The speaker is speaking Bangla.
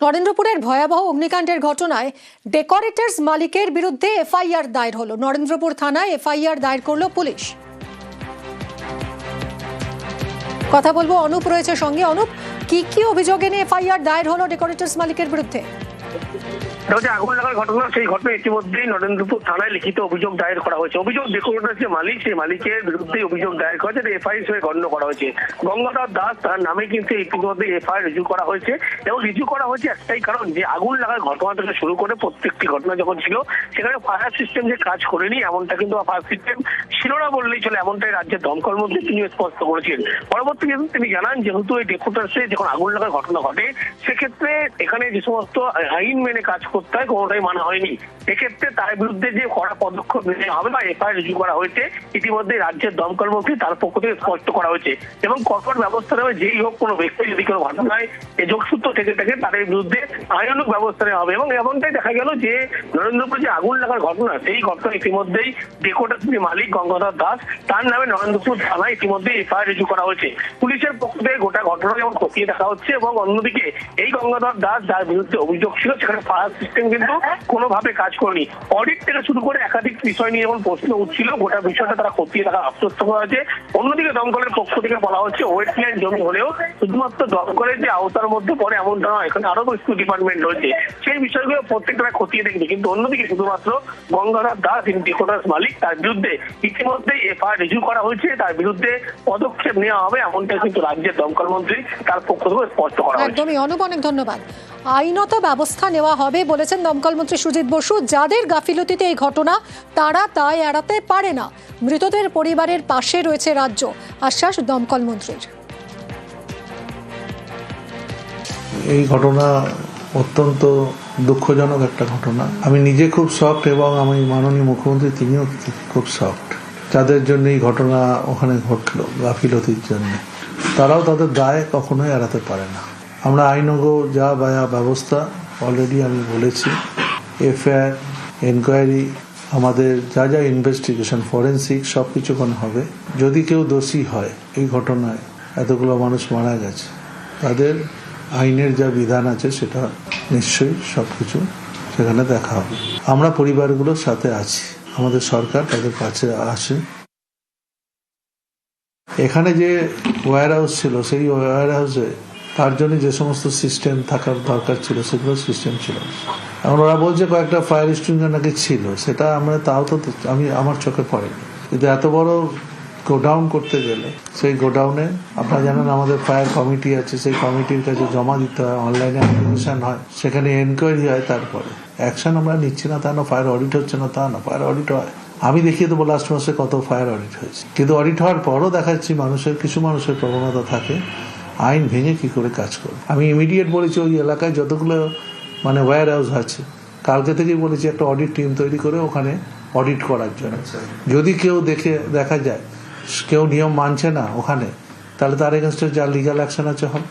নরেন্দ্রপুরের ভয়াবহ অগ্নিকাণ্ডের ঘটনায় ডেকোরেটরস মালিকের বিরুদ্ধে এফআইআর দায়ের হলো। নরেন্দ্রপুর থানায় এফআইআর দায়ের করলো পুলিশ। কথা বলবো, অনুপ রয়েছে সঙ্গে। অনুপ, কি অভিযোগে নিয়ে এফআইআর দায়ের হলো ডেকোরেটরস মালিকের বিরুদ্ধে? আগুন লাগার ঘটনা, সেই ঘটনা ইতিমধ্যেই নরেন্দ্রপুর থানায় লিখিত অভিযোগ দায়ের করা হয়েছে। অভিযোগ ডেকোরেটর যে মালিক, সেই মালিকের বিরুদ্ধে অভিযোগ দায়ের করা হয়েছে, এফআইআর হিসেবে গণ্য করা হয়েছে। গঙ্গাধর দাস তার নামে কিন্তু ইতিমধ্যে এফআইআর রিজু করা হয়েছে এবং রিজু করা হয়েছে একটাই কারণ, যে আগুন লাগার ঘটনা থেকে শুরু করে প্রত্যেকটি ঘটনা যখন ছিল সেখানে ফায়ার সিস্টেম যে কাজ করেনি এমনটা কিন্তু, ফায়ার সিস্টেম ছিল না বললেই চলে, এমনটাই রাজ্যের দমকল মন্ত্রী তিনি স্পষ্ট করেছেন। পরবর্তী তিনি জানান, যেহেতু এই ডেকোরেটরসে যখন আগুন লাগার ঘটনা ঘটে সেক্ষেত্রে এখানে যে সমস্ত আইন মেনে কাজ করতে হয় কোনোটাই মানা হয়নি। এক্ষেত্রে তার বিরুদ্ধে যে কড়া পদক্ষেপ নেওয়া হবে বা এফআইআর রিজু করা হয়েছে, ইতিমধ্যে রাজ্যের দমকল মন্ত্রী তার পক্ষ থেকে স্পষ্ট করা হয়েছে এবং কঠোর ব্যবস্থা নেবে। যেই হোক, কোনো ব্যক্তি যদি কোনো ঘটনায় যোগসূত্র থেকে থাকে তাদের বিরুদ্ধে আইনানুগ ব্যবস্থা নেওয়া হবে। এবং এমনটাই দেখা গেল যে নরেন্দ্রপুর যে আগুন লাগার ঘটনা, সেই ঘটনা ইতিমধ্যেই ডেকোরেটরস মালিক গঙ্গাধর দাস তার নামে নরেন্দ্রপুর থানায় ইতিমধ্যে এফআইআর রিজু করা হয়েছে। পুলিশের পক্ষ থেকে গোটা ঘটনা যেমন খতিয়ে দেখা হচ্ছে এবং অন্যদিকে এই গঙ্গাধর দাস যার বিরুদ্ধে অভিযোগ ছিল সেখানে ফায়ার সিস্টেম কিন্তু কোনোভাবে কাজ করেনি। অডিট থেকে শুরু করে একাধিক বিষয় নিয়ে যেমন প্রশ্ন উঠছিল, গোটা বিষয়টা তারা খতিয়ে দেখা আশ্বস্ত করা হয়েছে। অন্যদিকে দমকলের পক্ষ থেকে বলা হচ্ছে ওয়েটল্যান্ড জমি হলেও শুধুমাত্র দমকলের যে আওতার মধ্যে পড়ে এমনটা নয়, এখানে আরো কিছু ডিপার্টমেন্ট রয়েছে, সেই বিষয়গুলো প্রত্যেকটা খতিয়ে দেখবে। কিন্তু অন্যদিকে শুধুমাত্র গঙ্গাধর দাস যিনি ডেকোরেটরস মালিক তার বিরুদ্ধে ইতিমধ্যেই এফআইআর রিজু করা হয়েছে, তার বিরুদ্ধে পদক্ষেপ নেওয়া হবে এমনটা কিন্তু রাজ্যের দমকল মন্ত্রী তার পক্ষ থেকে স্পষ্ট করা হয়েছে। একদমই অনুপ, অনেক ধন্যবাদ। আইনত ব্যবস্থা নেওয়া হবে বলেছেন দমকল মন্ত্রী সুজিত বসু। যাদের গাফিলতিতে এই ঘটনা তারা তাই এড়াতে পারে না। মৃতদের পরিবারের পাশে রয়েছে রাজ্য, আশ্বাস দমকল মন্ত্রীর। এই ঘটনা অত্যন্ত দুঃখজনক একটা ঘটনা। আমি নিজে খুব শকড এবং আমি মাননীয় মুখ্যমন্ত্রী তিনিও খুব শকড। যাদের জন্য এই ঘটনা ওখানে ঘটলো গাফিলতির জন্য, তারাও তাদের দায় কখনোই এড়াতে পারে না। আমরা আইনগত যা ব্যবস্থা অলরেডি আমি বলেছি, এফআইআর, এনকোয়ারি, আমাদের যা যা ইনভেস্টিগেশন, ফরেন্সিক সব কিছু ওখানে হবে। যদি কেউ দোষী হয় এই ঘটনায়, এতগুলো মানুষ মারা গেছে, তাদের আইনের যা বিধান আছে সেটা নিশ্চয়ই সবকিছু সেখানে দেখা হবে। আমরা পরিবারগুলোর সাথে আছি, আমাদের সরকার তাদের কাছে আসে। এখানে যে ওয়্যার হাউস ছিল, সেই ওয়্যার হাউসে তার জন্য যে সমস্ত সিস্টেম থাকার দরকার ছিল সেগুলো সিস্টেম ছিল। এখন ওরা বলছে কয়েকটা ফায়ার এক্সটিংগুইশার নাকি ছিল, সেটা আমরা তাও তো আমার চোখে পড়েনি। কিন্তু এত বড় গোডাউন করতে গেলে সেই গোডাউনে আপনারা জানেন আমাদের ফায়ার কমিটি আছে, সেই কমিটির কাছে জমা দিতে হয়, অনলাইনে অ্যাপ্লিকেশন হয়, সেখানে এনকোয়ারি হয়, তারপরে অ্যাকশন আমরা নিচ্ছি না তা না, ফায়ার অডিট হচ্ছে না তা না, ফায়ার অডিট হয়। আমি দেখিয়ে দেবো লাস্ট মাসে কত ফায়ার অডিট হয়েছে, কিন্তু অডিট হওয়ার পরও দেখাচ্ছি কিছু মানুষের প্রবণতা থাকে আইন ভেঙে কি করে কাজ করে। আমি ইমিডিয়েট বলেছি ওই এলাকায় যতগুলো ওয়্যার হাউস আছে, কালকে থেকেই বলেছি একটা অডিট টিম তৈরি করে ওখানে অডিট করার জন্য। যদি কেউ দেখা যায় কেউ নিয়ম মানছে না ওখানে, তাহলে তার এগেনস্টে যা লিগাল অ্যাকশন আছে হবে।